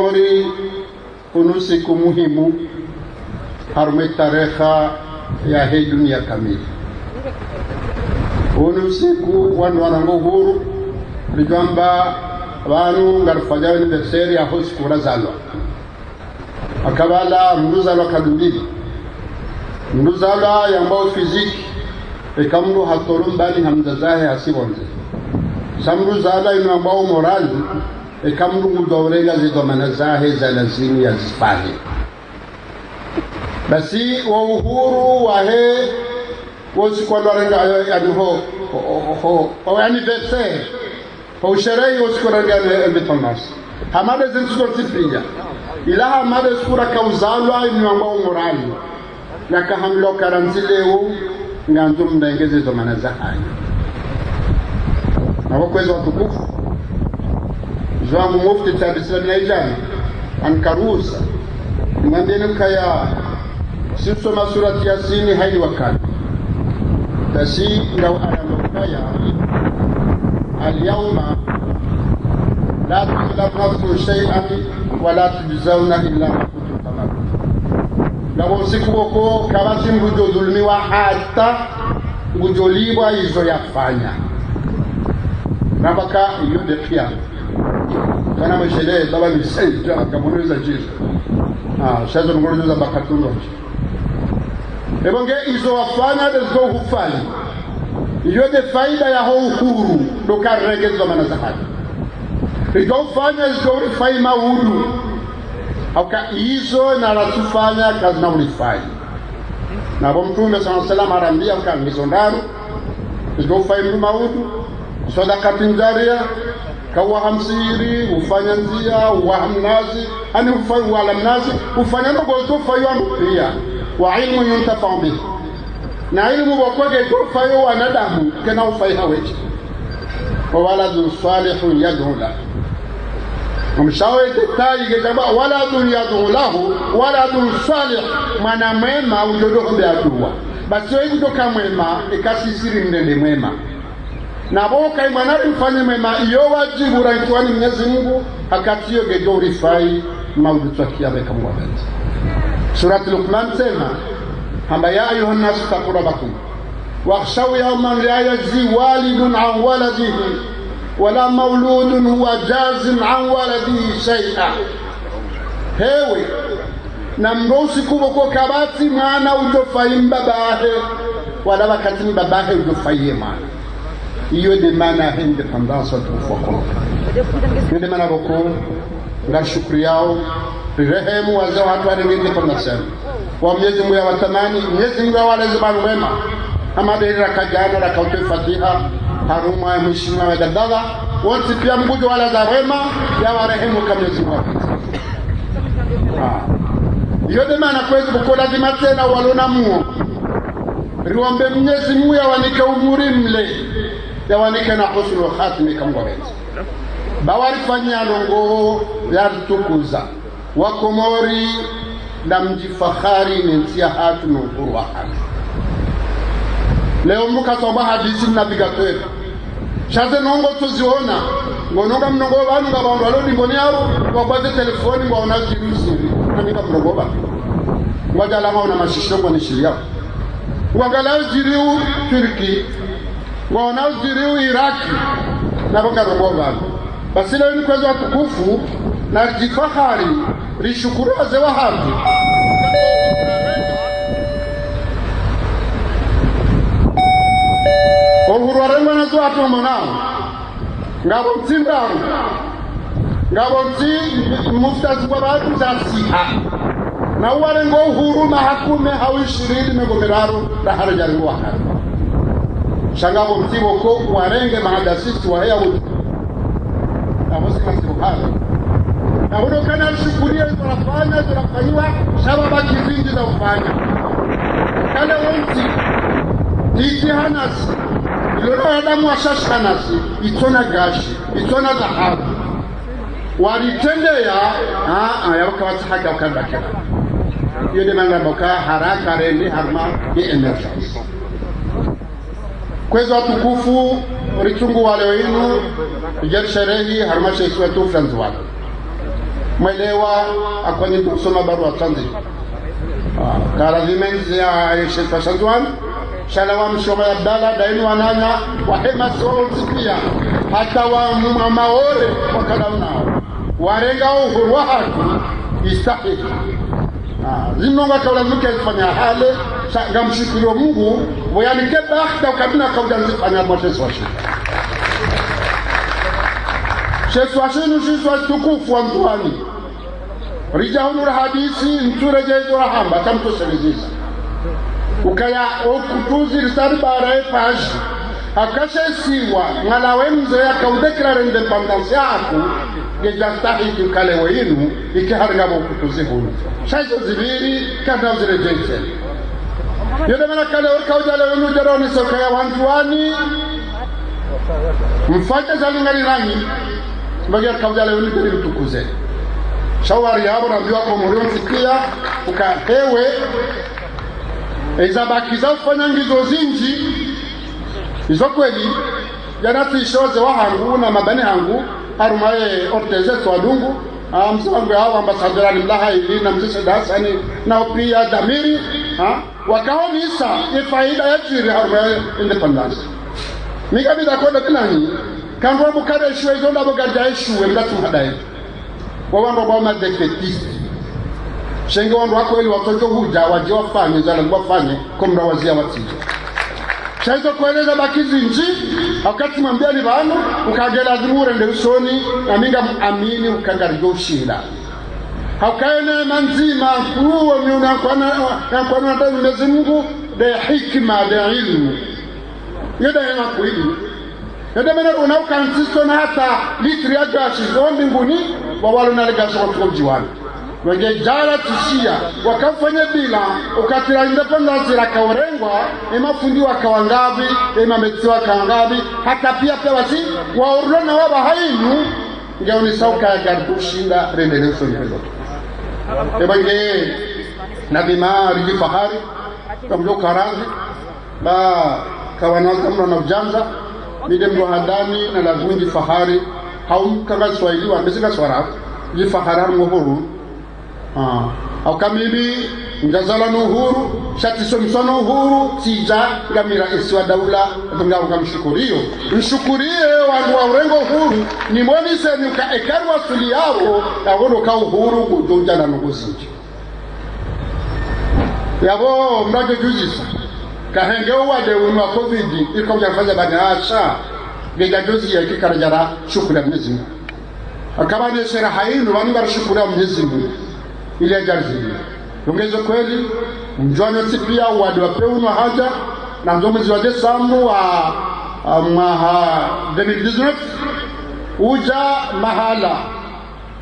Mori unusiku muhimu harume tareha ya hii dunia kamili. Unusiku wanu wanangu huru lijwamba wanu ngarufanya anniversary ya siku razalwa. Akabala mnduzalwa kadubili. Mnduzalwa yambao fiziki ikamdu hatorumbani hamzazahe hasibonze. Samnduzalwa inu ambao morali ikamdu mudawrega zidomana zahe za lazimu ya zifani. Basi wa uhuru wahe wosiku warenga yani ho anniversaire ho sherehe wosiku warenga independence hamada zinsuko sifia ila hamada sura kauzalwa ni ambao morali yakahamlo karanzileo nganzo mndengeze zidomana zahe na wakweza watukufu Joamu mufti tabislam ya ijani ankarusa mwambeni mkaya sisoma surati Yasini haini wakati basi lau alamukaya al-yawma la tuzlamu nafsun shay'an wa la tujzauna illa ma kuntum ta'malun. Labo siku wako kabasi mbujo dhulumiwa hata mbujoliwa hizo yafanya nabaka iyo de pia kana mshele baba ni sasa akamuuliza Yesu sasa ngoroza bakatundo ebonge izo wafanya dezo hufanya iyo de faida ya uhuru ndo karegezo maana zakati izo ufanya izo ulifanya maudu auka izo na ratufanya kazi na ulifanya na Mtume sallallahu alaihi wasallam arambia ukangizo ndaro izo ufanya maudu sadaqati njariya kawa hamsiri ufanya nzia wahamnazi ani ufanya wala mnazi ufanya ndogo ufanya pia wa ilmu yuntafa bihi na ilmu wakwage ufanya wanadamu kana ufanya haweji wa waladun salihun yad'u lahu mshawe tayi kama waladun yad'u lahu waladun salih mana mema ujodo kubeadua basi wewe kutoka mwema ikasisiri ndende mwema na boka imana ifanye mema iyo wajibu raitwani Mwenyezi Mungu akatiyo gejo rifai maudutu kiabe kama wabati. Surati Luqman sema hamba ya ayuha nasu taqu rabbakum wakhshaw yawman la yajzi walidun an waladihi wala mauludun huwa jazin an waladihi shay'a. Hewe na mrosi kuboko kabati mwana ujofai mbabahe wala wakati mbabahe ujofai mwana iyo de mana independence tufuko ndio maana boko na shukrani yao rehemu wazao watu wa independence wa Mwenyezi Mungu ya watamani Mwenyezi Mungu wale zibanu wema kama bila kajana la kautu Fatiha haruma mheshimiwa wa dadala wote pia mbujo wala za wema ya warehemu kama Mwenyezi Mungu iyo de maana kwetu boko lazima tena walona muo riombe Mwenyezi Mungu ya wanika umuri mle yawanike na husnul khatimi kamgwabeti bawari fanya longo ya tukuza wakomori na mjifahari nentia hatu nukuru wahali leo mbuka toba hadisi nabigatwe shaze nongo tuziona ngononga mnogo wanu nga bandu walodi ngoni yao wabaze telefoni ngwa unazirisiri nanika mnogoba ngwaja lama una mashishongo ni shiri yao ngwagala ziriu Turki wanaziriu Iraki na boka roboba basi leo ni kweza tukufu na jifahari rishukuru wazee wa hapo uhuru warenga na watu mwanao ngabo mtindaro ngabo muftazi kwa watu zasiha na warengo uhuru na hakume hawishiridi megomeraro na harajarengo wakati shangabo mtibo ko warenge mahadasisi wa hea wudu na musika sibuhara na hudo kana shukuria tunafanywa shababa kizingi za ufanya kale wonti titi hanasi ilona adamu ashashanasi itona gashi itona dhahabu walitendea ya wakawati haki wakandakira iyo demanga boka haraka rende harma ye emergency kwezo watukufu richungu wale wenu ijar sherehi harmasha iswetu franzi wako mwelewa akwani kusoma barua tanzi karadhimenzi ya Sheikh Shazwan shalawa mshoma Abdalla dainu wananya wa hema souls pia hata wa maore wakalauna warenga uhuru wa haki istahiki zinonga kaula mke fanya hale ngamshukuru Mungu boyanike bakhta ukabina kauda nzifanya mwateso washi Sheikh washinu shizwa tukufu wa mtuani rijahunur hadisi mturejezo rahamba tamtoshelezisa ukaya okutuzi risari barae paji akashe siwa ngalawe mzo ya kaudeklara independence yako gejastahiki kalewe inu ikiharinga okutuzi hunu shaizo zibiri kada uzirejeje yode mena kalewe kaujale wenu jaroni sokaya wantuani mfake zalingani rangi mbagia kaujale wenu jari mtukuze shawari yabo nambiwa kwa murion sikia ukahewe izabaki za ufanya ngizo zinji izo kweli yanati ishoze wa hangu na mabani hangu harumaye orteze swadungu msangu hao ambasadorani mlaha ili na mzise dasani na pia damiri wakaoni isa ifaida ya jiri harumaye independence mikabida koda kinani kanwa bukare ishuwe izo ndabo garja ishuwe mdatu mhadaye wawandu wabama defetiste shenge wandu wako ili watoto huja waje wafanye zala wafanye kumra wazia watije shaizo kueleza bakizi nji wakati mwambia ni bano ukagela dhimure nde usoni na minga amini ukangarigo ushila haukaene manzima kuwa miuna kwa nata Mwenyezi Mungu de hikma de ilmu yeda yana kuidu yeda mena unauka nsisto na hata litri ya gashi zondi nguni wawalo na legashi kwa tukojiwani wenge jala tishia wakafanya bila ukatira independence la kaurengwa emafundi wakawangabi emameti wakawangabi hata pia wasi waurona waba hainu ngeoni sauka ya gardushinda rendeleo nipendo ebenge nabima riji fahari kamjo karangi ba kawanaza mna na ujanja nide mrohadani na lazunji fahari haumkanga Swahili wa mbesika swara jifahararu muhuru au kamili ngazala nuhuru shati somsono uhuru tija gamira isiwa daula tungawo kamshukurio mshukurie wandu wa urengo uhuru ni mwoni seni ka ekarwa suli yao yagono ka uhuru kujunja na nugusinji yabo mrage juzisa kahenge wade unwa covid ikoja fanya badasha geja juzi ya kikarajara shukura Mwenyezi Mungu akabane sera hainu wangar shukura Mwenyezi Mungu ile jarzi tungezo kweli mjwana tipia wadi wapeunwa haja na mwezi wa Desemba wa maha 2019 uja mahala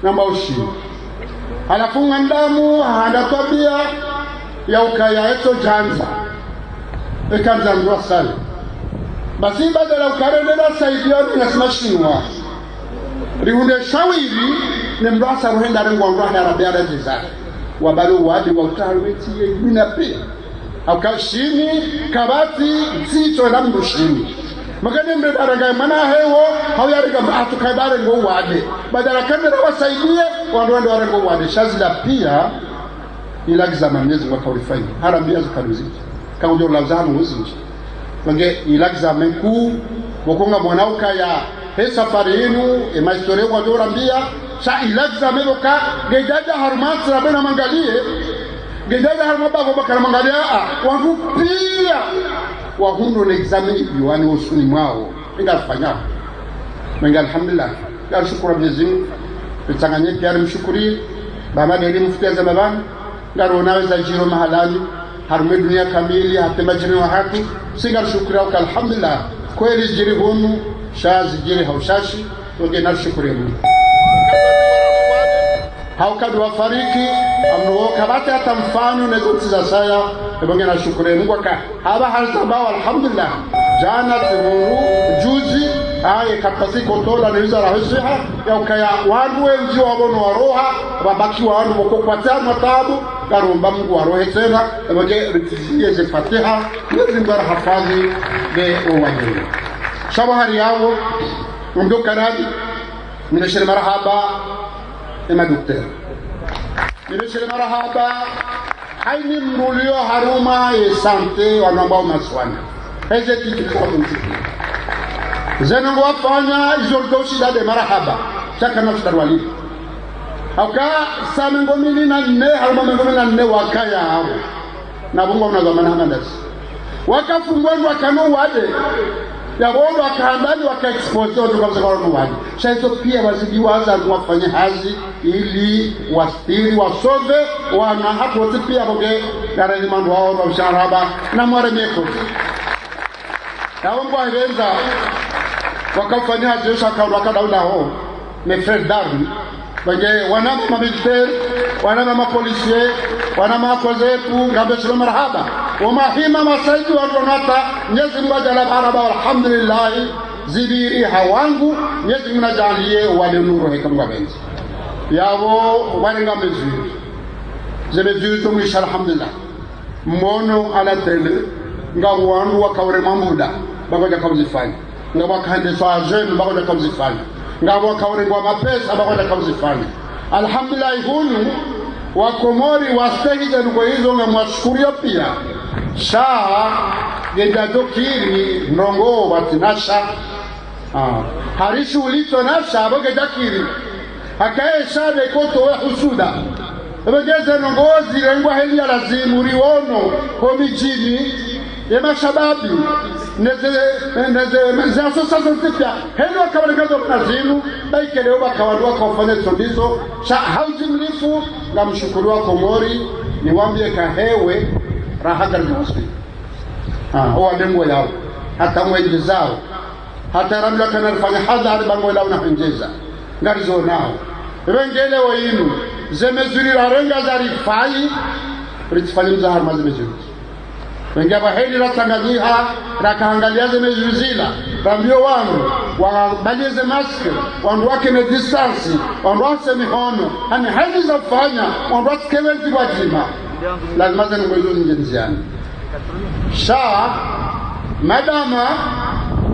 na maushi alafunga ndamu handatwabia ya ukaya eto janza ekanza mdwa sali basi badala ukarendela saidioni na smashinwa rihunde shawiri ne mdwasa ruhenda rengwa harabiara jizake wabalo wadi wa utarweti yuna pia akashini kabati zito na mbushini magane mbedaranga mana hewo hawariga atukabare ngo wade badala kamera wasaidie wandu warengo wade shazila pia ilagiza Mwenyezi Mungu kaulifanya harambia zikaruzi kama ndio lazano uzinji wange ilagiza menku bokonga mwanauka ya he safari yenu emaistore kwa dorambia sa ilagiza meloka gejaja harumati rabena mangalie gejaja harumaba kwa bakara mangalia wangu pia wahundo na examine yuani usuni mwao ingafanya menga alhamdulillah ya shukuru Mwenyezi Mungu tutanganye pia mshukuri baba ni mfutia za babani ngaro unaweza jiro mahalani harume dunia kamili hatema jini wa haki singa shukuri au alhamdulillah kweli jiri hunu shazi jiri haushashi toge na shukuri Mungu haukadu wafariki amnuo kabata hata mfano nezo za saya ebonge na shukuri Mungu aka haba hazabao alhamdulillah jana timuru juzi aye kapasi kotola niza rahisiha ya ukaya wandu wenji wabono waroha babaki wandu wako kwa tano tabu karomba Mungu warohe tena ebonge ritizie ze fatiha mwezi mbara hafadhi de owaje shabahari yao mdoka nadi minashir marhaba ema dokter nilishele marahaba haini mrulio haruma ye sante wanambao maswana heze kitu kwa mziki zenango wafanya izordoshi dade marahaba chaka na tutarwali auka samengo mili na nne haruma mengo mili na nne wakaya hao na bunga unazamana hamandasi wakafungwa wakano wade ya wondo wakahandani wakaexpose watu kwa mzakarono wade shaizo pia wazidiwaza wafanye hazi ili wastiri wasove wana hapo wote pia boge garani mandu wao wa msharaba na mware meko ya wongo ahenza wakafanya hazi yosha wakadaula ho me frere darmi Bage wanama mamiliter, wanama mapolisie, wanama kozepu, ngabe shilo marhaba. Wamahima masaidi wanonata, nyezi mbajala baraba alhamdulillah, zibiri hawangu, nyezi mnajalie wale nuru heka mwabenzi. Yawo warenga mezuri. Zemezuri tumisha alhamdulillah. Mono ala tele, nga wandu wakawre mamuda, bagoja kamzifanya. Nga wakande so ajenu, bagoja kamzifanya. Ngabo kaurengwa mapesa bakwenda kauzifanya alhamdulillah hunu wakomori wastahije nuko hizo ngamwashukuria pia shaa gejadokiri ndongo watinasha harishu ulito nasha bogejakiri hakae shade koto we husuda ebegeze nongozi lengwa heli ya lazimu riono komijini yema shababi neze asosasyon tipya heli wakawaregazo mnazimu baikeleo bakawadua kawafanya tondizo hauji mlifu nga mshukuriwa komori ni wambie kahewe rahagari mwaswi owa demwe yao hata mwenji zao hata ramla kanarifanya hadhari bangwe lao na henjeza ngarizo nao rengele wa inu zemezuri rarenga za rifai ritifanya mzahar mazimezuri Wengaba heli ratangaziha rakaangalia zemezuri zila rambio wangu wabalize maski wandu wake ne distansi wandu wase mihono hani heli za fanya wandu wase kewezi wajima lazima zene mwezo njenziani shaa madama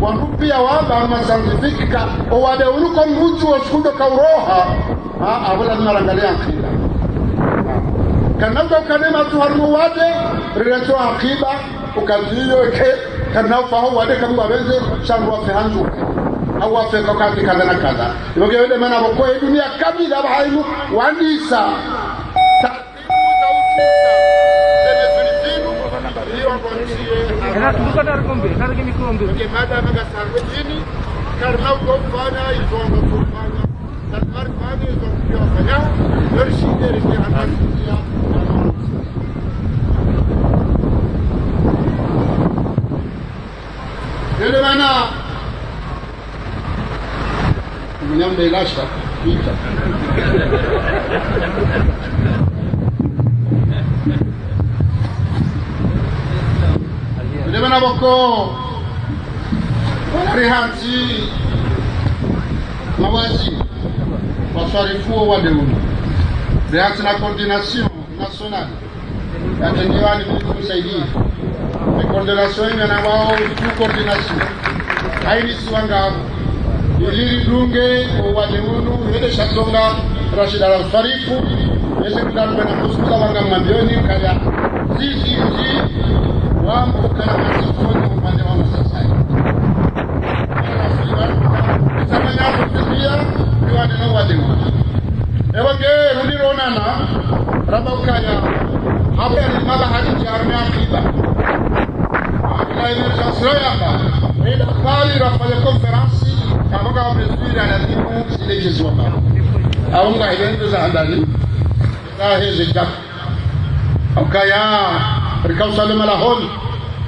wandu pia waba masanzifika owade unuko mruchu wa shukudo kauroha awala narangalia akida kanauka ukanema tuharumu wade rileto akiba ukaziyo ke kanau fahu wade kamu wabeze shangu wafe hanzu au wafe kakati kada na kada iboge wede mana wakoe dunia kabila bahaimu wandisa taktimu za utisa zeme tulizinu hiyo wangonishie mada maga sarwejini karnau kufana izongo kufana salmar fani izongo kufanya yorshide riki hanasizia Yule mana mnyambe ilasha pita yule mana boko rihanzi mawazi wasarifu wa deuni rihanzi na coordination nationale yatengiwani kumsaidia coordination ina wao tu coordination haini siwanga yiri dunge wale unu yede shatonga Rashid al-Farifu yese kudalwe na hospitali wanga mambioni kaya zizi wa mkana masifoni upande wa masasai samanya kutia kiwane na wale ewange rulironana rabakaya hapo ni mabahari jarmia akiba la emergency yamba ila kali rafanya conference kama kama mzuri anadimu ile kizwa au nga ile za handali za hizi jak akaya rikao salama la hol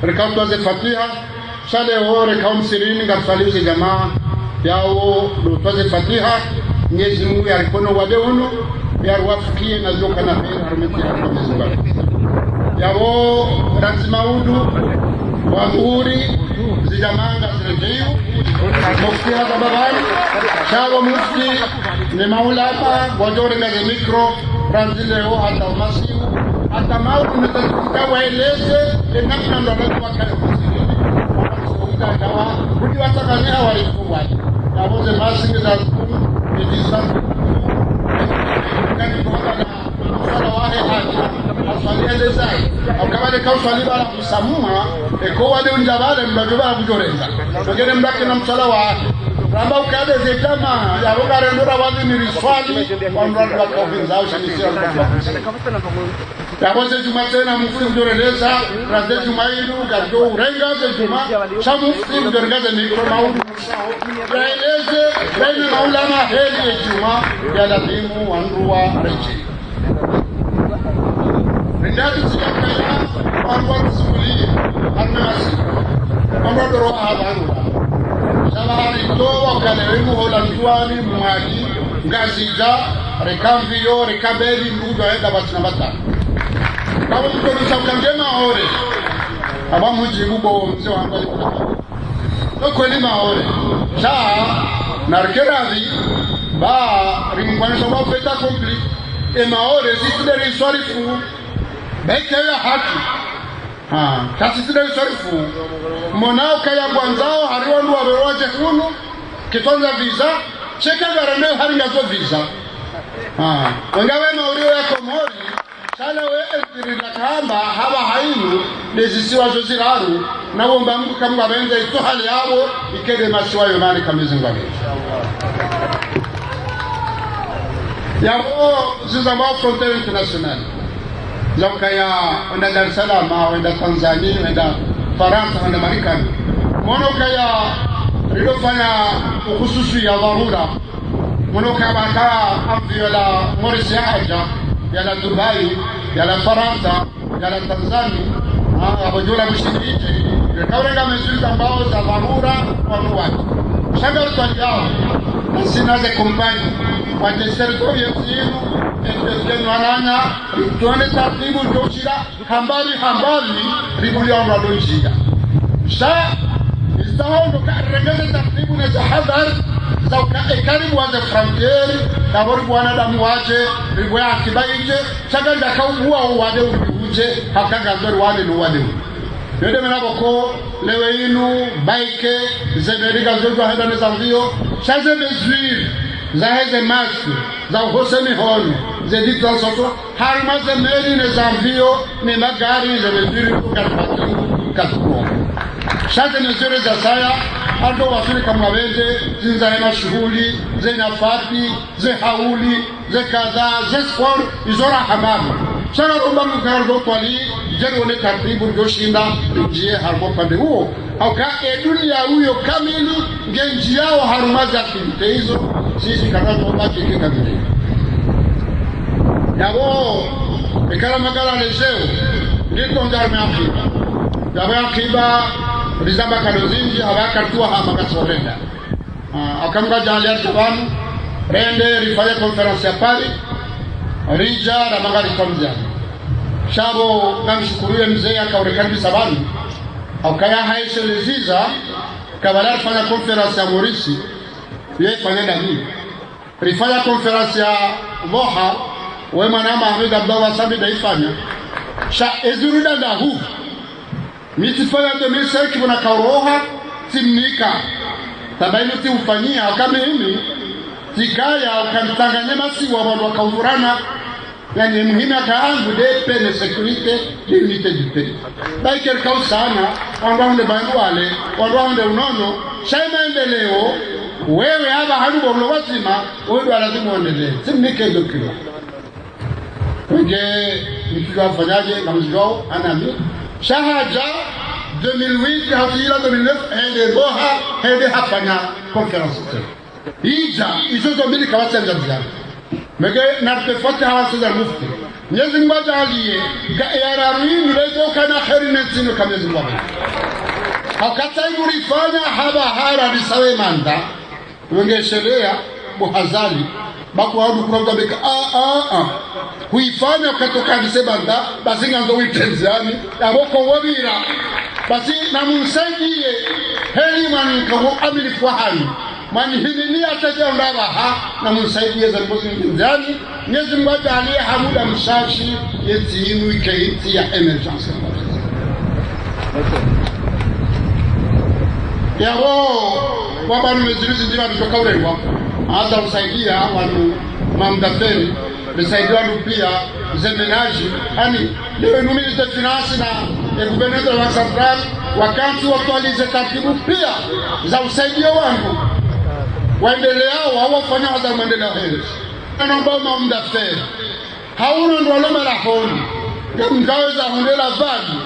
rikao tuanze fatiha shale ho rikao msirini ngasalize jamaa yao tuanze fatiha Mwenyezi Mungu alikono wade uno yarwafikie na zoka na heri harumeti ya Mwenyezi yao ranzimaudu wanguri zijamanga zirejeyu mufti hata babani shawa mufti ni maulama wajore ngaze mikro ranzileo hata umasiu hata maudu nitazifika waeleze namna ndoleku wakale masirini wakasuhuda dawa kudi watakania walifu wali yawoze masingi za kumu nijisa wakati kwa swala wahe haja aswaliende zai akabale ka swali bala kusamuma eko wale unjabale mbajobala kujoreza ngene mbake na msala wa ramba ukade zetama ya rogare ndora wadi ni riswali wandrando wakavinzao shanisira ya kwanza juma tena mufti kujoreleza raze juma ilu gajo urenga ze juma shamu mufti kujoreleza mikro maudu yaeleze baina maulama heli juma ya lazimu wanruwa reji ndati sikakaya wanwa suli almasi wanwa roha hadangu sabari to kalewu hola tuani mwadi ngazija rekamvio rekabeli ndudo aenda basina bata kama mtu nisakangema ore aba mujibu bo mse wangu no kweli maore sha narkerazi ba ringwanisha ba feta kompli e maore zitudere swarifu bekeya haki kasi sidere swarifu monao kaya gwanzao hariwandu waberoje hunu kitonza visa cheka garaneo hari ngazo visa wengawe mauri ya komori sala we ezirila kamba haba hainu nezisiwa zoziraru na womba mungu kamunga benza ito hali yabo ikede masiwa yomani kamizi ngwani yabo zizambao frontiere international zamkaya wenda Dar es Salaam wenda Tanzania wenda Faransa wenda Marekani mono kaya rilofanya ukhususi ya dharura mono kaya baka avyo la Morris ya haja ya la Dubai ya la Faransa ya la Tanzania abajola mshiriki kawaida mezuri ambao za dharura kwa watu shamba kwa yao sina za kompani kwa territory yenu ndio wananya tuone taratibu ndoshira hambali ribuli wa ndoshira sha istahondo karegeza taratibu na jahadar za karibu wa frontier na bori bwana damu waje ribwa akibaije chaganda kauwa wade uje hakanga nzori wale no wade yode menaboko lewe inu bike zeberiga zozo hada na zavio chaze mesure za heze maski za hosemi honi zedi transoto harmaze meli na zavio ni magari za mesure kukarpati katuko chaze mesure za saya ando wasuri kama wende zinzaema shughuli zinafati zihauli zikaza zesport izora hamamu sana rumba mkargo kwali jerone taratibu ndoshinda njie harbo pande huo au ka dunia huyo kamili ngenji yao harumaza kinte hizo sisi kama tobaki kikamili yabo ekala magala lezeo ndiko ndarme akiba yabo akiba rizamba kanozinji abakatua hama kasorenda akamga jalia tubanu rende rifanya conference ya Paris rija na magari kamza shabo namshukuruye mzee akaonekana bisabani au kaya haisha leziza kabala fanya conference ya Morisi yeye fanya nani rifanya conference ya Moha wewe mwanama Ahmed Abdallah Sabi daifanya sha ezurida ndahu mitifanya demisa kibona kauroha timnika tabaini ufanyia kama mimi tikaya ukamtanganya masi wa watu wakaurana yani muhimu akaangu depe na security unité du pays baiker kausana wandaunde bandwale wandaunde unono shaimaendeleo wewe hapa harubo mlowazima wewe lazima uendelee simnike dokilo nge nikiwa fanyaje kama mjao anami shahaja 2008 hafila 2009 ende boha ende hafanya conference hija hizo zombili kawasa njamzana mege nartefati hawasa mufti Mwenyezi Mungu ajalie yararwini lezo kana kheri netsino kama Mwenyezi Mungu hakata imurifanya haba hara bisawe manda wengeshelea muhazali bako hadu kuna beka huifanya katoka bisebanda basi nganzo weekends yani aboko wabira basi namunsaidie heli mani kawo amili fahani mani hinini ataja ndabaha namunsaidie za mbozi ndani Mwenyezi Mungu ajalie hamuda mshashi yetinu ikaiti ya emergency yao wabanu meziruzi njima bitoka urewa hata usaidia wanu mamdaferi lisaidiwa pia zemenaji ani leo ministre de finance na gouverneur de la centrale wakati watualize taratibu pia za usaidio wangu waendeleao hawafanya hata maendeleo hili naomba maomda fedha hauna ndo aloma la honi ngaweza hondela vali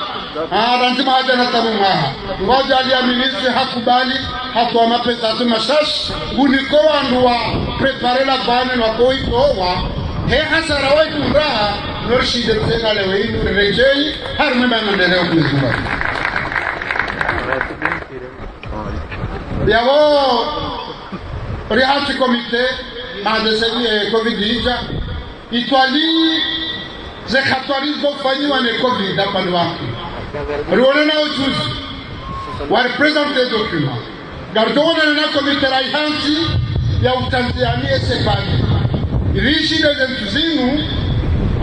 ranzima haja na tamumaha ngoja alia ministre hakubali hatwa mapesa tu mashash guliko wandu wa prepare la vali na koiko wa he hasara wa kunraha norshide tena leo hii rejei harme maendeleo kuzunguka biawo rihati komite madeseni covid-19 itwali ze khatwarizo fanyiwa ne covid hapa wake riona na ujuzi wa represent the document gardona na komite raihansi ya utanziania sekani irishi de zentuzinu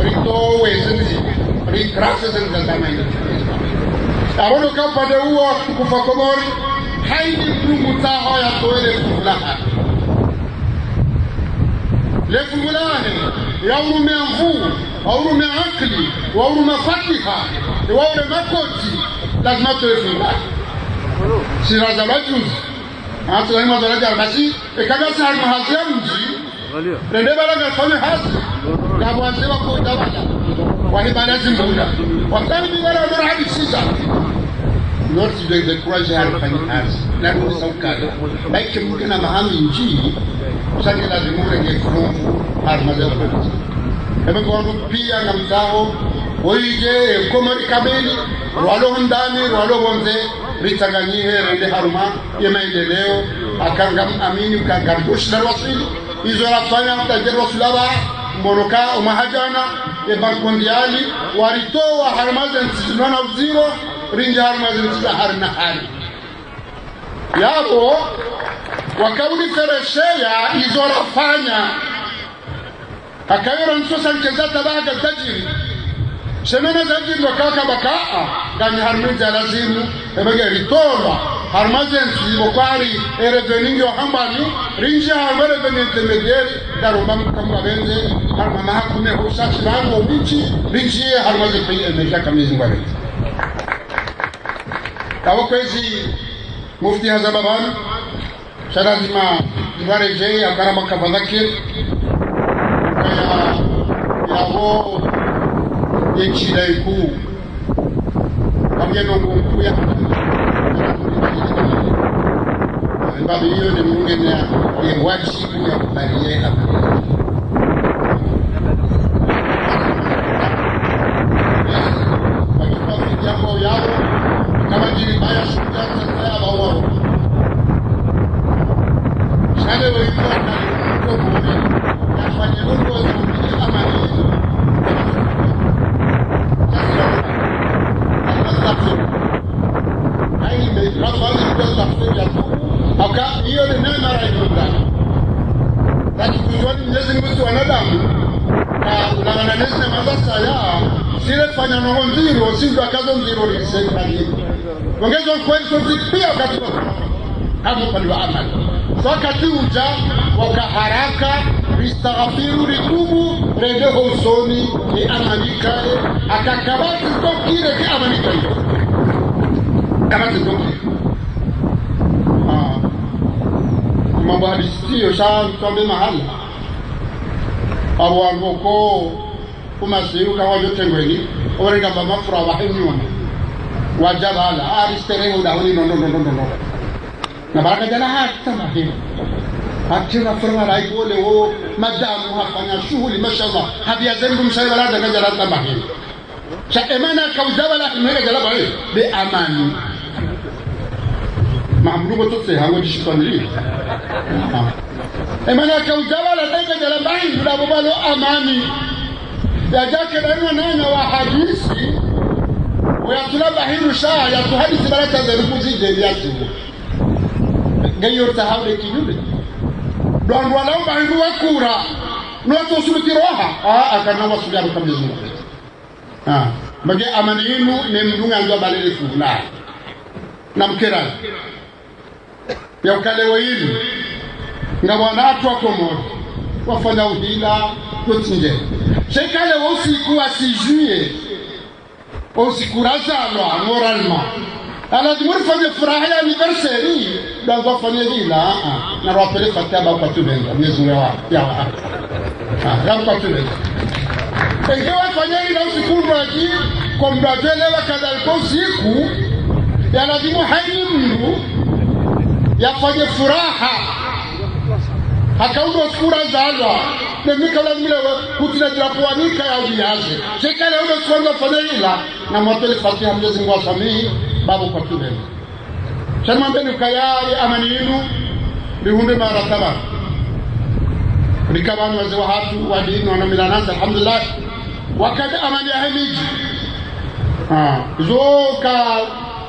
rito wezenzi rikrase zenzazamaini arono kapade huo kufa komori haini mrungu taho ya toele fulaha lefulane yaurumia mvuu waurumia akli waurumia fatiha waure makoti lazima toele fulaha siraza majuzi hata lani mazalaja albasi ekagasi harma hazi ya mji rende balaga fame hazi gabuazewa kwa idawala wahibala zimbunda wakani bigara wadara hadi sisa North de courage harifanyikazi na ruhusa ukala baike mungina mahami njii usani lazimure ngefumu harmazela mwanzi ebe kwa pia na mzao oije komori kabeli walo ndani walo bonze ritanganyihe rende haruma yemaendeleo akanga amini kagardush na wasili izo rafanya mtajero sulaba mboroka umahajana ebankondiali waritoa harmazen tizunana uziro rinja harmazen tizahar na hali yabo wakauli feresheya izo rafanya akayora nsosa nkenzata baga tajiri semena tajiri wakaka bakaa gani harmazen lazimu ebege ritola harmazen tizibokwari ereveningi wa hambani rinja harmare venye intermediari darumba mkamu benze harma mahakume husashi bangu ubichi rinjie harmazen pei emeja kamizi ngware kawo kwezi mufti hazababani sharazima ngware jei akarama kafadhakir kaya yawo yechida iku kamyeno mkuu ya babu hiyo ni mwingine ya wajibu ya kubalie hapa wakipa vijambo yao kama jiri baya shujaa ya bawao shale weikuwa na kukubi yafanye mungu wa zambili ama hizo aka hiyo ni neema ya Mungu. Lakini Mwenyezi Mungu wanadamu na unaangalia na mazasa ya sile fanya na nziro sio kazo nziro ni serikali. Ongeza kweli pia katika kama pale amali. Wakati uja wakaharaka ristaghfiru ritubu rende hosoni ni amanika akakabati tokire ki amanika hiyo. Kama tokire mambo hadisiyo shaa mtuambe mahala abu angoko kumasiru kawa yote ngweni orenga mba mafura wahenyuma wajabala aristerehu dahuni no na baraka jana hata mahima hakina furma raibole o madamu hafanya shughuli mashallah habia zengu mshauri wala daga jala hata mahima sha emana kauzabala mega jala bale be amani mamluko tose hango jishikwanili emana kauzabala daga jala bale ndabalo amani ya jake daima nana wa hadisi ويطلب حين شاء يتحدث بلد ذنبوزي دياتي غير تحاول كيلو دون ولو بعيد وكورا نوتو سلطي روحا أكنا وصلنا بكم لزمو بجي أمانينو نمدون عندو بالي فولا نمكرا يوكالي ويلو نوانا أتوا كومور wafanya uhila yotinje shekale usiku asijue usiku razalwa moralma lazima ufanye furaha ya anniversary ndio wafanye hila na wapele fataba kwa tubenga Mwenyezi Mungu ya kwa tubenga ingawa wafanye hila usiku mwaji kwa mdajelewa kadhalika usiku ya lazima haini mtu yafanye furaha hakaundo skura zalwa nemika lazima kutila kuanika ya ubiaje shekale undo skura fadhila na mwapele Fatiha Mwenyezi Mungu asamehe babu kwa tubele shama mbele kayari amani yenu bihunde mara saba nikabani wazee wa hatu wa dini na milananza alhamdulillah wakati amani ya hemiji zoka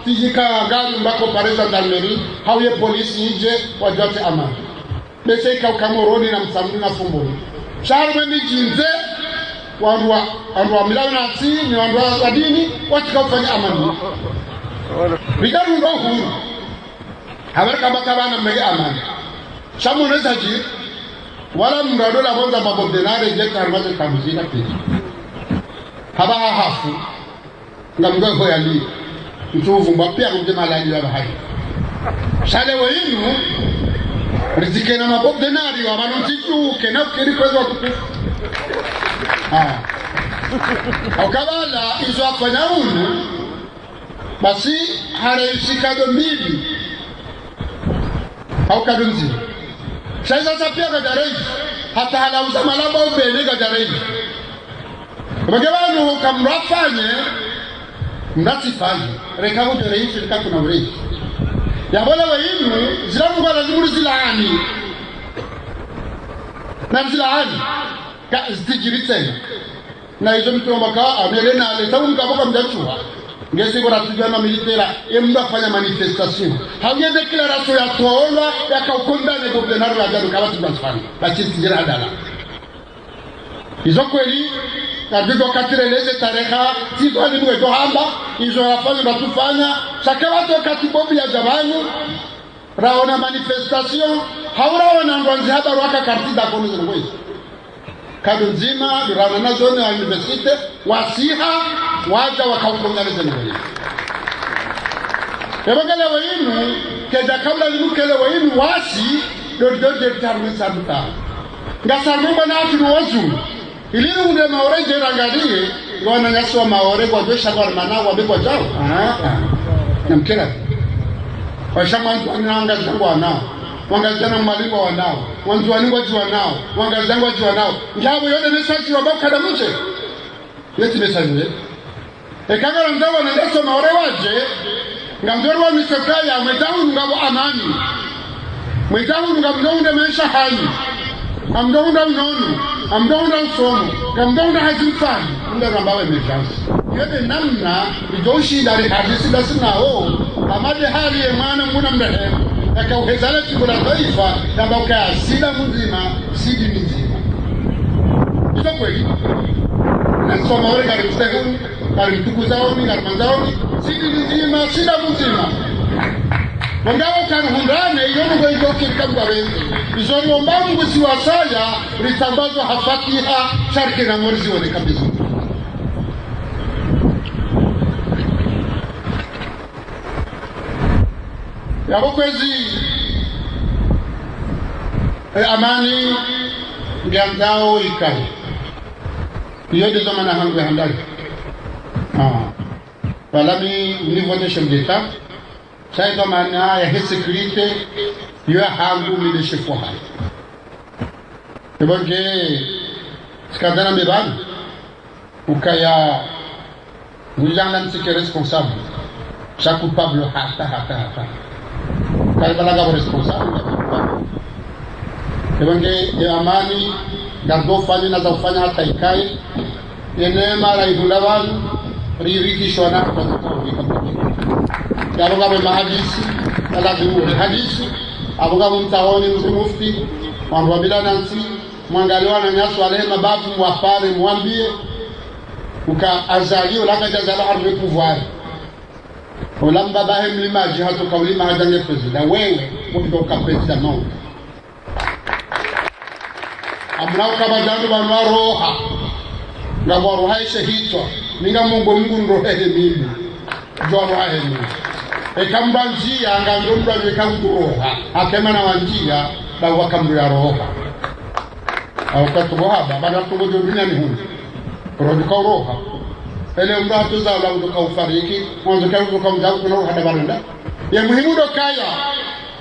tijika gari mbako pareza dalmeri hauye polisi ije wajote amani beseka ukamoroni na msamuni na fumboni sharme ni jinze wanduwa milana si ni wanduwa wadini watika ufanya amani rigaru ndo huru habarika bakabana mmege amani shamu neza ji wala mradola bonza mabobdenare je karmaze kamuzika pili haba hafu ngamgoe kwa yali mtuvu mbapia kumjema laji wa bahari shale wenu rizike na mabobdenari wa manutijuke na ukiri kwezo wa kutufu Haukabala izo afanya unu basi hareishikado mbili haukadunzi shaiza sapia gajareji hata halauza malaba ubele gajareji Magewanu kamrafanye mnatifanye rekabu dereji likaku na ureji yabola wa inu zilamu kwa lazimuri zilaani na zilaani zitijiri tena na hizo mtu wambaka amele na aleta mkaboka mjachuwa ngesi kwa ratujua na militera mba kufanya manifestation hauye deklarasyon ya tuola ya kaukondane goblenaru ya jadu kawati mbansfani lakini tijira adala hizo kweli kabigo katireleze tareha tizo alimuwe dohamba hizo wafanya na tufanya shakawato katibobi ya jamani raona manifestation hauraona ngwanzi haba waka kartida kono zingwezi kado nzima durana na zone ya university wasiha waja wakaukonganeza nivyo ebagala wa inu keda kabla limukele wa inu wasi dododo tarme sabuta ngasarmumba na afinu wazu ilini unde maore jerangalie wana nyaswa maore kwa dwesha kwa manawa wabekwa jao na mkela kwa shamantu ananga zangu wanao wangazana mwalimu wanao wanzuani waji wanao wangazangu waji wanao njabo yote mesaji wabao kada mche yeti mesaji ekagala nzawa na ndeso maore waje ngamdoro wa misokaya mwedahu ngabo amani mwedahu ngamdonde maisha hani amdonda unonu amdonda usomo ngamdonda hazimfani nda rambawe mejansi yote namna ijoshi dari hadisi basina ho amade hali ya mwana muna mrehemu akauhezala kibula taifa kamba ukaya sida mzima sidi mzima hizo kweli na soma wale karimstehuni karimtukuzaoni karimanzaoni sidi mzima sida mzima Mangawa karuhundane yono kwa idoke kamba wengi izoni ombangu siwasaya ritambazo hafatiha sharki na morizi wane kabisa yabo kwezi amani ngianzao ikali iyo ndizo mana hangu ya handali walami niveau de chef d'état saito mana ya sécurité yo hangu mi chef wa ebonge skadana mebani ukaya nilanga nsike responsable cha coupable hata kalbalaga responsable ebonge amani gardo fanya na zafanya hata ikai yenema la idulawan ririkishwa na kwa yaloga be mahadisi ala biuri hadisi aboga mtaoni mufti mambo bila nansi mwangaliwa na nyaso ale mababu mwapare mwambie uka azalio la kajazala harbe pouvoir olamba bahe mlimaji hato kaulima hajange president wewe mtoka president amnao kama jandu roha ngabo roha ishehitwa ninga Mungu nrohehe mimi jwa roha mimi ekambanjia ngandumba wekakuroha akema na wanjia ba wakambuya roha au katuroha baba tugojo dunia ni huko roduka roha ele mbato za la udoka ufariki mwanzo kwa udoka mjao kuna roha baranda ya muhimu dokaya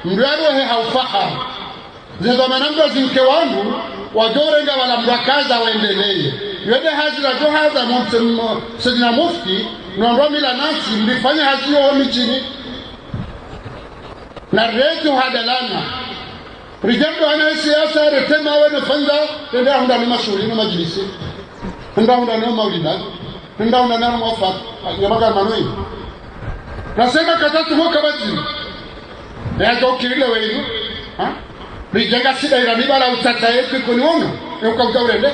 mndaro he haufahamu zizo manamdo zinke wangu wajorenga wala mrakaza waendelee yode hazira do haza mumsemo sedina mufti nondomila nasi mlifanya hazio wa michini na reto hadalana rijando ana siasa retema wene fanda tenda hunda ni mashuhuri na majlisi tenda hunda ni maulida tenda hunda ni mwafat yamaga manoi nasema katatu hoka bati ya dokile wenu ha rijenga sida iraniba la utata yetu kuniona yukautaurende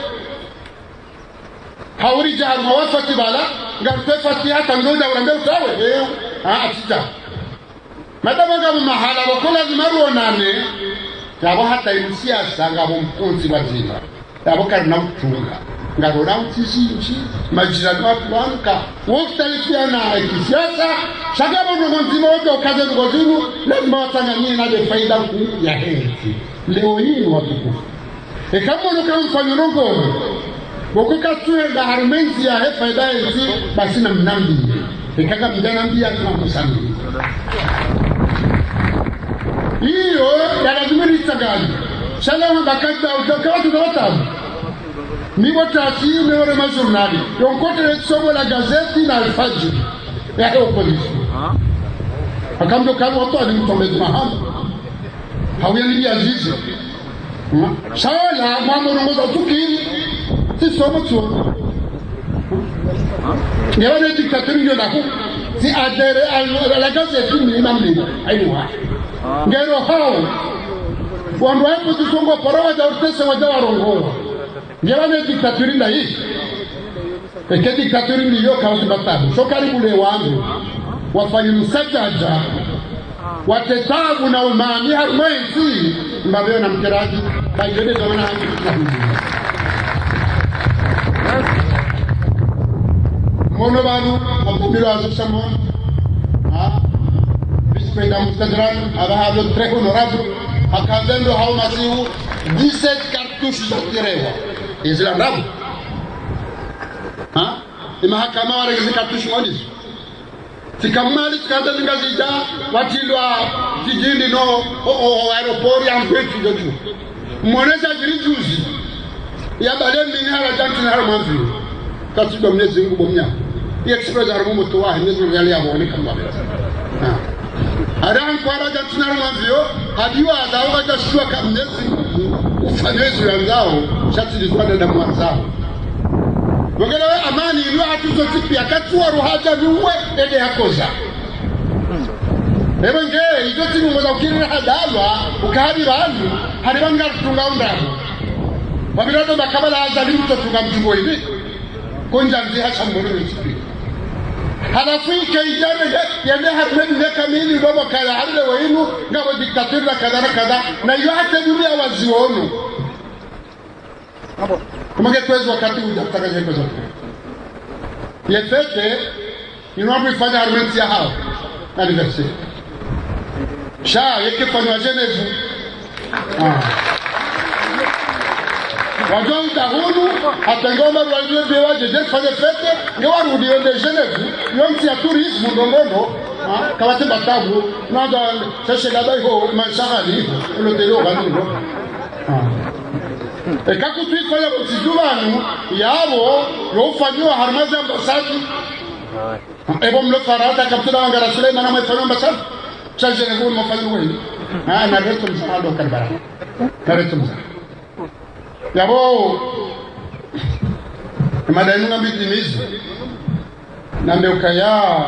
hauri jahar mawafati bala ngarte fatiha tangoda urambe utawe atita madama ngamu mahala wakula zimaru onane yabo hata ilusiasa ngabo mpunzi bazima yabo karna mtunga ngabo na mtishinchi majirani watu wanka wostalifiana kisiasa shagabo ngonzima wote okaze ngozimu lazima watanganyie na de faida kuu ya heti leo hii watukufu kama mfanya nongo wakukatue da harumenzi ya faida hizi basi na mnambi kaka mjana mbia tunakusanya hiyo lazima nitagani shala mbakata utakawa tunawatamu ni watasi meore mazurnali yonkote somo la gazeti na alfajiri ya opposition akamdo kama watu alimtomeza mahama haweli azizi shala mambo ngoza tukini si somo tu ngewa dictateur ndio nako si adere la gazeti ni namni aiwa ngero hao wando hapo tusongo parawa da urtese wajawarongo ngewa dictateur ndio hii eke dictateur ndio kwa sababu so karibu le wangu wafanye msajaja watetabu na umani harumezi mbabeo na mkeraji baijode zamana mono banu abumilo azusamo vice-président mustadran abahalo très honorable akazendo hao masihu 17 cartouches zakirewa izlandabu imahakama wale hizi cartouches monizo sikamali tukaza zingazija watilwa jijini no aeroport ya mpetu joju mmoneza jirijuzi ya bale minara jantu na harmanzi kasi domnezi ngubo mnya express harmumo to wa nezo yale ya bone kama aran kwara jantu na harmanzi yo hadiwa adawa jashua kamnezi ufanyezi yanzao shati liswada na mwanzao wengelewe amani ilo atuzo tipi akatuwa ruhaja niuwe ede hakoza ebenge izo timu mwaza ukirira hadalwa ukahari bandu haribanga kutunga undabu wabirodo bakabala azalimu totunga mjumbo hivi konja mzi hacha mbonu nisipi halafu ike ijane yende hatmeni nekamili udobo kaya harile wa inu ngabo diktaturla kadara kada na iyo hate dunia wazionu kumage tuwezi wakati ujataka jeko zote yefete inuwapu ifanya harumenti ya hao anniversaire shaa yeke fanywa Genevu wajua utahunu atengoma rwajue bewa jeje fanya fete ngewa rudi yonde Genevu yonti ya turismu ndondondo kawate batabu nada sashe gaba iho manshagani ulotelo ganundo ekakutu ifanya kutidubanu yabo yofanywa harmaza ambasadi ebo mlo farada kaptuna wangara Suleiman amefanywa ambasadi chaje ngo mafanywa wewe na reto msado karbara na reto msado yabo madani ngambitimizi na mbekaya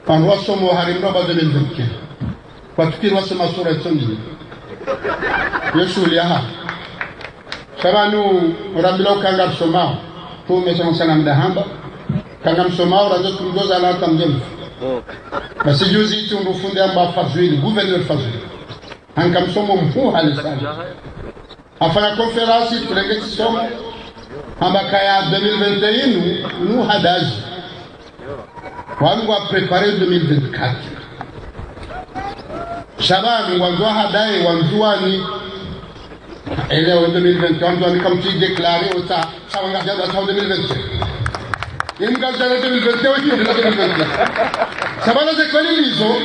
panwa somo harimba badele ndike kwa tukirwa soma sura tsoni Yesu liaha sabanu urambila ukanga msomao tumesema sana mdahamba kanga msomao razo tundoza la tamjemu basi juzi tundufunde amba fazwili gouverneur fazwili anga msomo mfu halisani afanya konferansi tulenge somo ambaka ya 2021 nous hadaji wangu wa préparer 2024 Shabani wanzwa hadai wanzuani ele 2021 wanzwa kamti déclarer ota shabanga ya 2021 imgaza 2021 sabana ze kweli lizo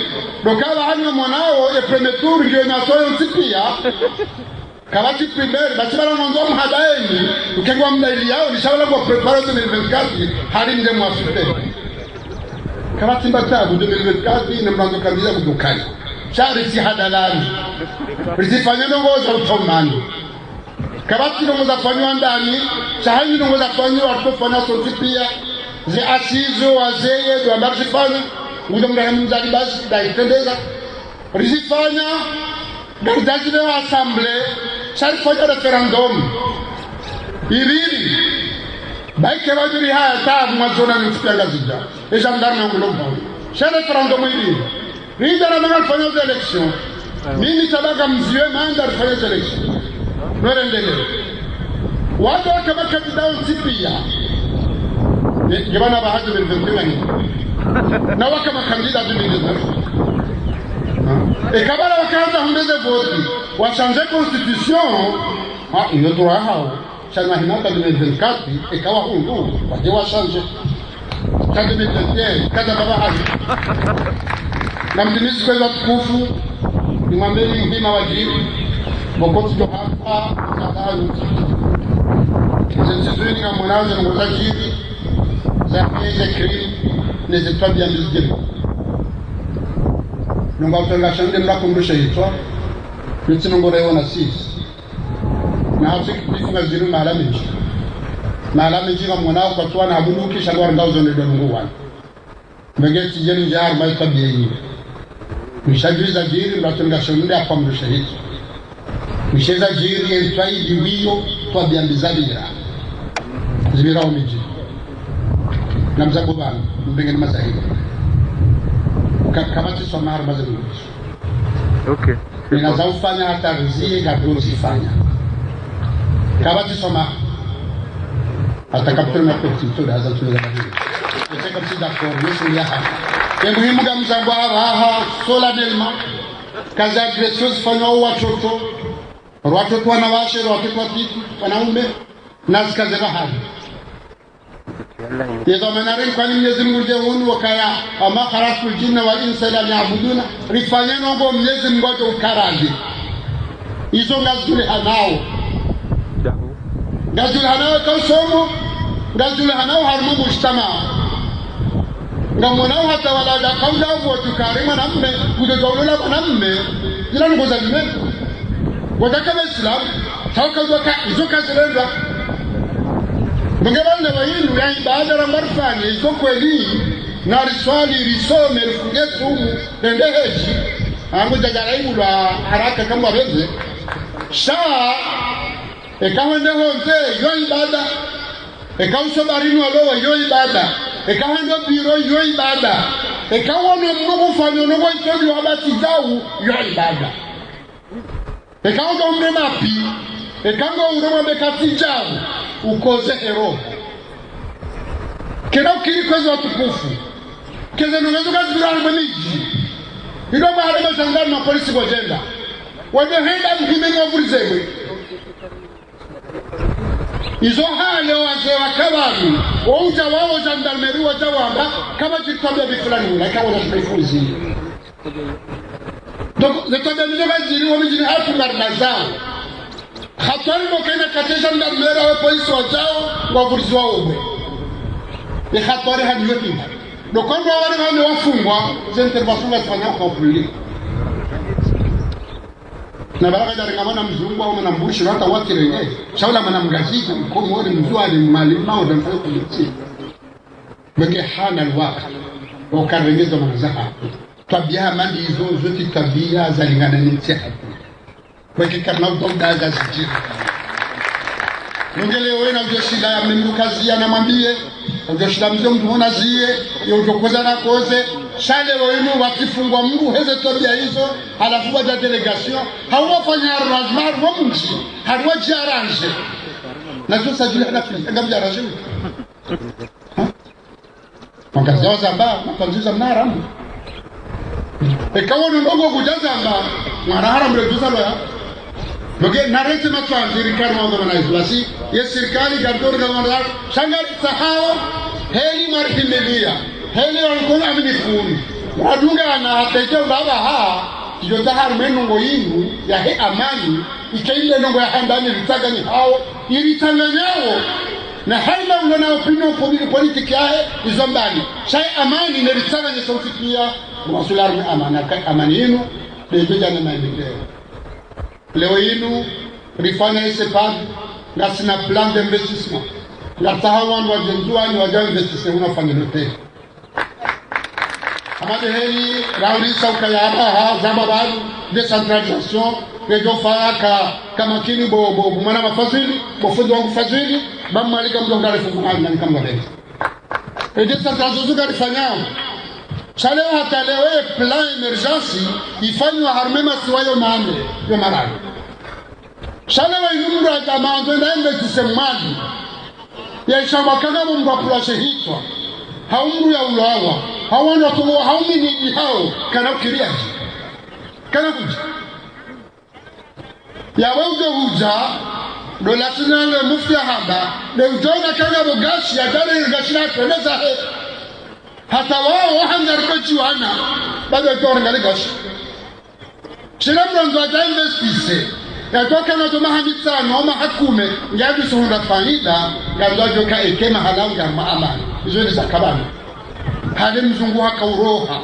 dokala hanya mwanao e premier tour ndio inasoyo nsipia kabati primaire basibala mwanzo mhadaeni ukengwa mdaili yao nishabala kwa préparer 2024 hadi nde mwafite kabati mbatabu 2024 na mwanzo kabisa kudukani shari si hadalani risifanya nongoza utomani kabati nongoza fanywa ndani shahani nongoza fanywa watofanya sonsipia ze asizo wazeye do ambakifanya ngudo mdahamu mzali basi daitendeza risifanya Gazaji wa assemblée, chaque fois de référendum, iriri, baike wajuri haya taa mwazona nisikia gazija, e gendarme ngulomba. Chaque référendum iriri, rinda na mangal fanya za election, mimi tabaka mziwe maanda fanya za election. Nwelendele, watu wakama kandida unsipia, gibana bahaju milventewani, na wakama kandida dumilizafi. Et kabala wakaanza hundeze voti wachange constitution iyo turaha chana hinaka 2024 ikawa hundu waje wachange cha 2021 kaza baba haji na mtumishi kwa tukufu ni mwambeni mhima wajiri bokoti jo hapa kadhalu sisi ni kama mwanzo na mtajiri za kri les étoiles bien lisées nunga utenga shande mlakumbusha hitwa nitsinongora yona sisi na hafiki kifunga ziru malami jiga mwanao kwa tuwana habuduki shangwar ngauzo ni donungu wana mbegeti jeni jaar mai tabia hii mishajiriza jiri mlakumbusha shande akwambusha hitwa misheza jiri entwai diwiyo tuwa biambizabira zibira umiji na mzabu bana mbengeni mazahidi kamati somar mazuri. Okay. Ninaweza kufanya hata riziki kabla sifanya. Kamati somar. Hata kapitana na petition da hazatu za badi. Ese kapsi da formation ya hapa. Ni muhimu kama mzangu raha solennellement kazi agressions fanywa watoto wanawashe watoto watiki wanaume na zikaze bahari. Yezo menari kwa Mwenyezi Mungu jeunu wakaya ama kharaqul jinna wal insa la ya'buduna rifanyano ngo Mwenyezi Mungu ukarazi hizo ngazule hanao kwa somo ngazule hanao harmu mujtama ngamona hata wala da kaula wa tukarima namme kudodolola namme ila ngoza nime wadaka Islam tawaka hizo kazilenza Mwengebane wa hinu ya ibada na marfani izo kweli na riswali risome rifungetu umu nendeheji angu jagaraimu la haraka kama weze shaa ekawa nehonze yo ibada ekawa usobarinu alowa yo ibada ekawa ndo biro yo ibada ekawa no mnugu fanyo no kwa itobi wabati zau yo ibada ekawa ndo umre mapi ekawa urema bekati jau ukoze hero kena ukiri kweza watukufu keze nungezo kazi bila mweniji hilo mahali mazangani na polisi kwa jenda wade henda mkime mwavurizewe izo hale wazee wakabari wauja wao jandarmeri wajawamba kama jitabia bifulani ula ikawa na shumaifuzi zitabia mizoga jiri wamijini hatu marmazao Hatari mokena kateja ndamera wa polisi wajao wavurizi wao uwe. Ni hatari hadiyo hima. Nokondo wale wale wafungwa za intervention wafanya kwa public. Na baraka jari ngamana mzungu au mnambushi hata wakirenge. Shaula mnamgazika mkomo wale mzwali malima au damfanya kulitsi. Benge hana alwaka. Wakarengeza manazaha. Tabia mandi hizo zote tabia za lingana nitiha. Kweke karna utonda gaziji Mungele wena ujoshida ya mnengu kazi ya na mambie Ujoshida mzio mtuhona ziye Ujokoza na koze shale wenu wakifungwa mru heze tabia hizo halafu waja delegation hawafanya arrangement wa mji harwa jaranje na tusajili halafu ngam jaranje makaza zamba makanziza mnaramu ekawo ndogo kujazamba mwarahara mrejuza loya Mungkin narete matwanziri karma organize basi ye serikali gardor gawanadar sangat sahao heli marhimilia heli walikuwa aminifuni wadunga na hateje baba ha yota harmenu ngoyingu ya he amani ikaile nongo ya handani litagani hao iritanganyao na haina ule na opinion politique yae izombani sai amani ne litaganya sauti pia masular amani yenu deja na maendeleo. Leo yinu rifanya ese pad na sina plan d'investissement la tahawan wa jendua ni waja investissement unafanya lote amade heli rauri sauka ya ha zama bado decentralisation ndio faka kama kini bo mwana mafazili bo fundi wangu fazili bamalika mdo ngale funga na kama ngale decentralisation garifanyao Chale hata leo plan emergency ifanywa harmema siwayo maande yo marani. Chale wa inumru hata maando na investissement ya shamba kanga mungu aplashe hitwa. Haumru ya ulawa. Hawana tulo haumini hao kana ukiriaji. Kana kuja. Ya waude huja do latinale mufti haba de ujona kanga bogashi ya dare gashi na teneza he. Hata wao wahangarikochi wana bado torenga ligashi shira mronzo ata investise yatoka na toma handitsano ama hakume ngadi sohunda faida ngado ka ekema halanga maamani izo ni zakabani hali mzungu hakauroha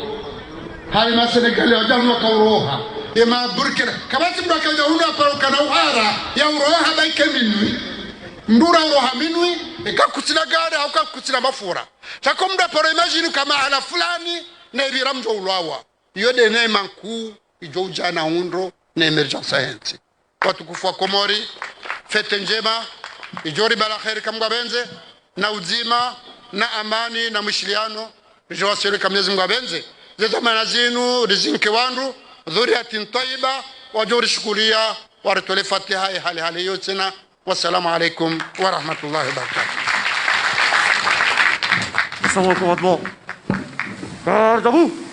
hali masenegali wajanwa kauroha ema burkina kabati mdaka jahunda paruka na uhara ya uroha baike minui ndura uroha minui ikakutina gari au kakutina mafura takomda poro imagine kama ala fulani na ibira mjo ulwawa yode ne manku ijo ujana undro na emergency science watukufu wa Komori fete njema ijori bala khairi kamga benze na uzima na amani na mshiliano ijo wasiri kamnyezi mga benze zeto manazinu rizinke wandu dhuriatin tayyiba wajori shukulia waritole fatiha hali yotsina wassalamu alaikum wa rahmatullahi wa barakatuh. Sans recommandement. Garde à vous.